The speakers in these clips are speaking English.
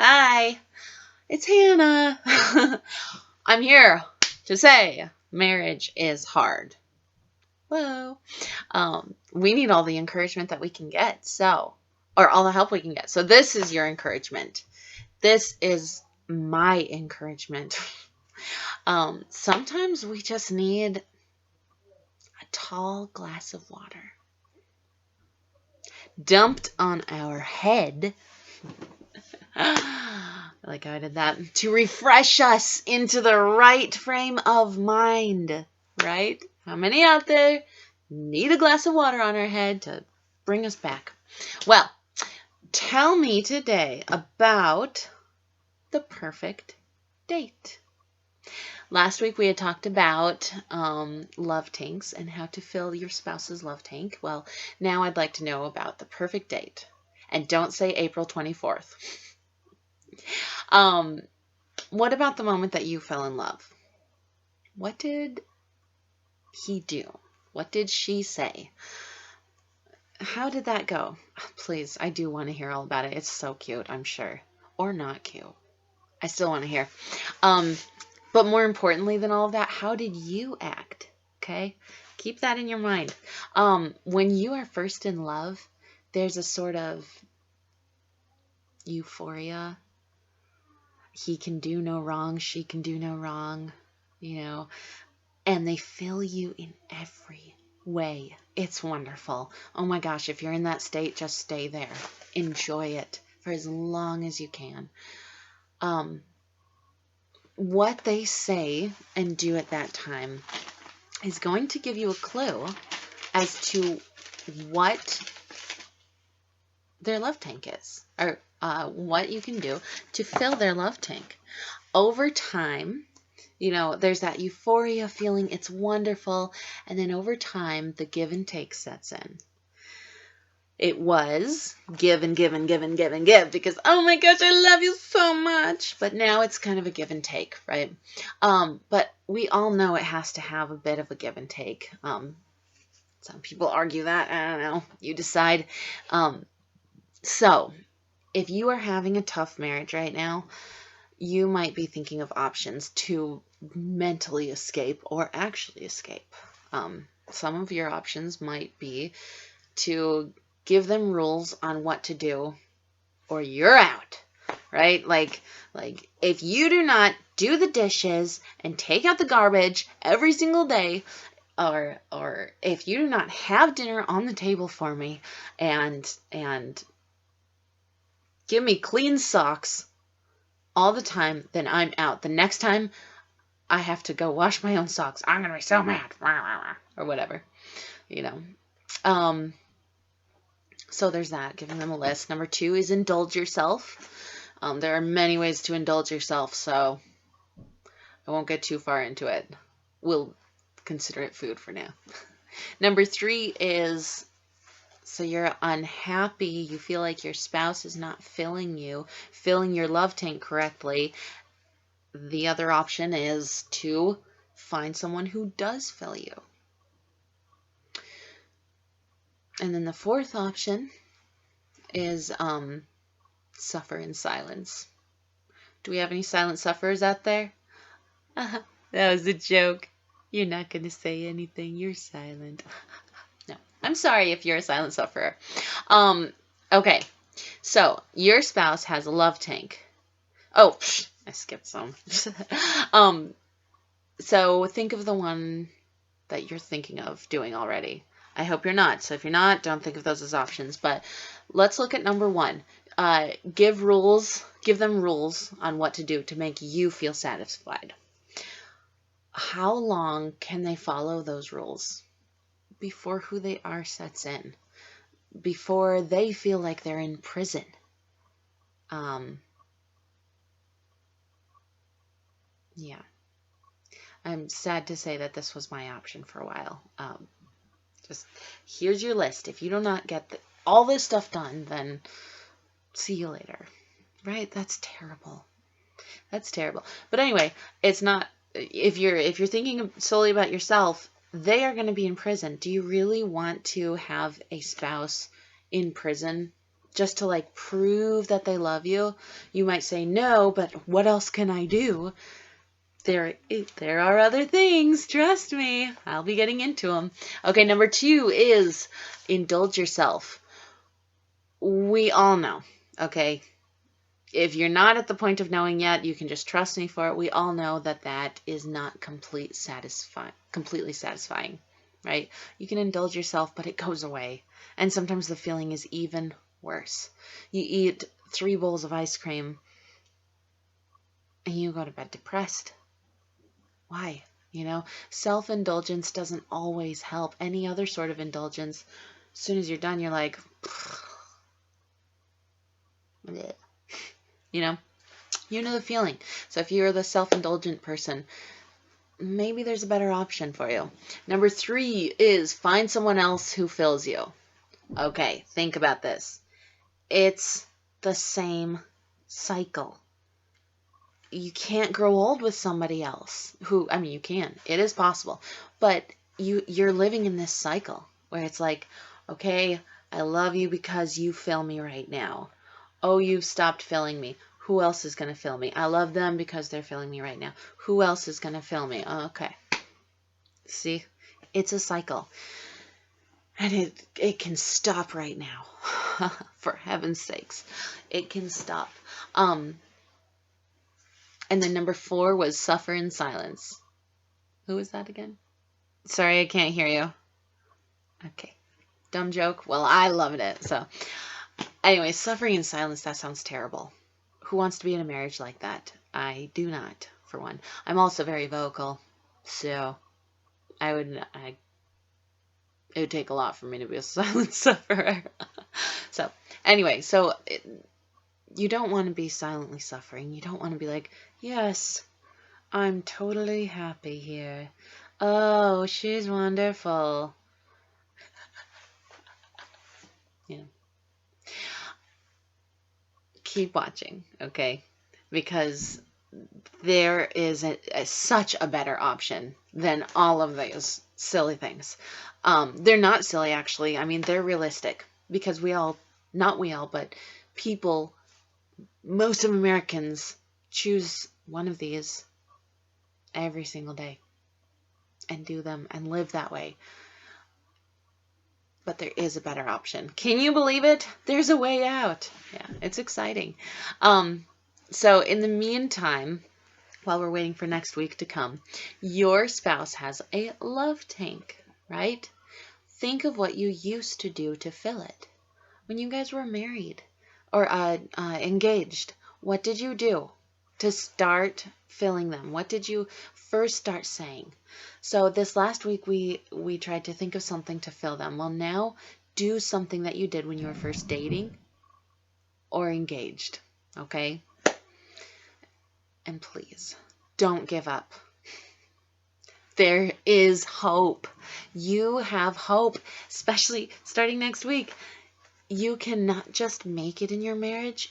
Hi, it's Hannah. I'm here to say marriage is hard. Whoa. We need all the encouragement that we can get, or all the help we can get. So, this is your encouragement. This is my encouragement. Sometimes we just need a tall glass of water dumped on our head. Like I did that to refresh us into the right frame of mind, right? How many out there need a glass of water on our head to bring us back? Well, tell me today about the perfect date. Last week we had talked about love tanks and how to fill your spouse's love tank. Well, now I'd like to know about the perfect date. And don't say April 24th. What about the moment that you fell in love? What did he do? What did she say? How did that go? Please, I do want to hear all about it. It's so cute, I'm sure. Or not cute. I still want to hear. But more importantly than all of that, how did you act? Okay? Keep that in your mind. When you are first in love, there's a sort of euphoria. He can do no wrong, she can do no wrong, and they fill you in every way. It's wonderful. Oh my gosh, if you're in that state, just stay there. Enjoy it for as long as you can. What they say and do at that time is going to give you a clue as to what their love tank is, or what you can do to fill their love tank. Over time, there's that euphoria feeling. It's wonderful. And then over time, the give and take sets in. It was give and give and give and give and give because, oh my gosh, I love you so much. But now it's kind of a give and take, right? But we all know it has to have a bit of a give and take. Some people argue that. I don't know. You decide. So if you are having a tough marriage right now, you might be thinking of options to mentally escape or actually escape. Some of your options might be to give them rules on what to do or you're out, right? Like if you do not do the dishes and take out the garbage every single day, or if you do not have dinner on the table for me and give me clean socks all the time, then I'm out. The next time I have to go wash my own socks, I'm going to be so mad. Or whatever, So there's that, giving them a list. Number 2 is indulge yourself. There are many ways to indulge yourself, so I won't get too far into it. We'll consider it food for now. Number 3 is, so you're unhappy, you feel like your spouse is not filling your love tank correctly. The other option is to find someone who does fill you. And then the 4th option is suffer in silence. Do we have any silent sufferers out there? That was a joke. You're not going to say anything. You're silent. No, I'm sorry if you're a silent sufferer. Okay, so your spouse has a love tank. Oh, I skipped some. So think of the one that you're thinking of doing already. I hope you're not. So if you're not, don't think of those as options. But let's look at number 1. Give them rules on what to do to make you feel satisfied. How long can they follow those rules before who they are sets in? Before they feel like they're in prison? Yeah. I'm sad to say that this was my option for a while. Just here's your list. If you do not get all this stuff done, then see you later. Right? That's terrible. That's terrible. But anyway, it's not. If you're thinking solely about yourself, they are going to be in prison. Do you really want to have a spouse in prison just to like prove that they love you. You might say no, but what else can I do? There are other things. Trust me. I'll be getting into them. Okay, number 2 is indulge yourself. We all know, okay? If you're not at the point of knowing yet, you can just trust me for it. We all know that that is not completely satisfying, right? You can indulge yourself, but it goes away. And sometimes the feeling is even worse. You eat 3 bowls of ice cream and you go to bed depressed. Why? Self-indulgence doesn't always help. Any other sort of indulgence, as soon as you're done, you're like, bleh. You know the feeling. So if you're the self-indulgent person, maybe there's a better option for you. Number 3 is find someone else who fills you. Okay, think about this. It's the same cycle. You can't grow old with somebody else you can. It is possible. But you're living in this cycle where it's like, okay, I love you because you fill me right now. Oh, you've stopped filling me. Who else is going to fill me? I love them because they're filling me right now. Who else is going to fill me? Okay. See? It's a cycle. And it can stop right now. For heaven's sakes. It can stop. And then number 4 was suffer in silence. Who was that again? Sorry, I can't hear you. Okay. Dumb joke? Well, I loved it. So, anyway, suffering in silence, that sounds terrible. Who wants to be in a marriage like that? I do not, for one. I'm also very vocal, so it would take a lot for me to be a silent sufferer. So, anyway, you don't want to be silently suffering. You don't want to be like, yes, I'm totally happy here. Oh, she's wonderful. Keep watching, okay? Because there is such a better option than all of those silly things. They're not silly, actually. I mean, they're realistic because but people, most of Americans choose one of these every single day and do them and live that way. But there is a better option. Can you believe it? There's a way out. Yeah, it's exciting. So in the meantime, while we're waiting for next week to come, your spouse has a love tank, right? Think of what you used to do to fill it. When you guys were married or engaged, what did you do to start filling them? What did you first start saying? So this last week we tried to think of something to fill them. Well, now do something that you did when you were first dating or engaged, okay? And please, don't give up. There is hope. You have hope, especially starting next week. You cannot just make it in your marriage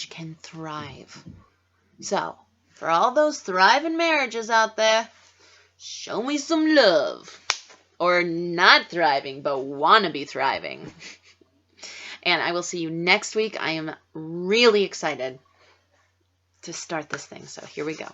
can thrive. So, for all those thriving marriages out there, show me some love. Or not thriving, but want to be thriving. And I will see you next week. I am really excited to start this thing. So here we go.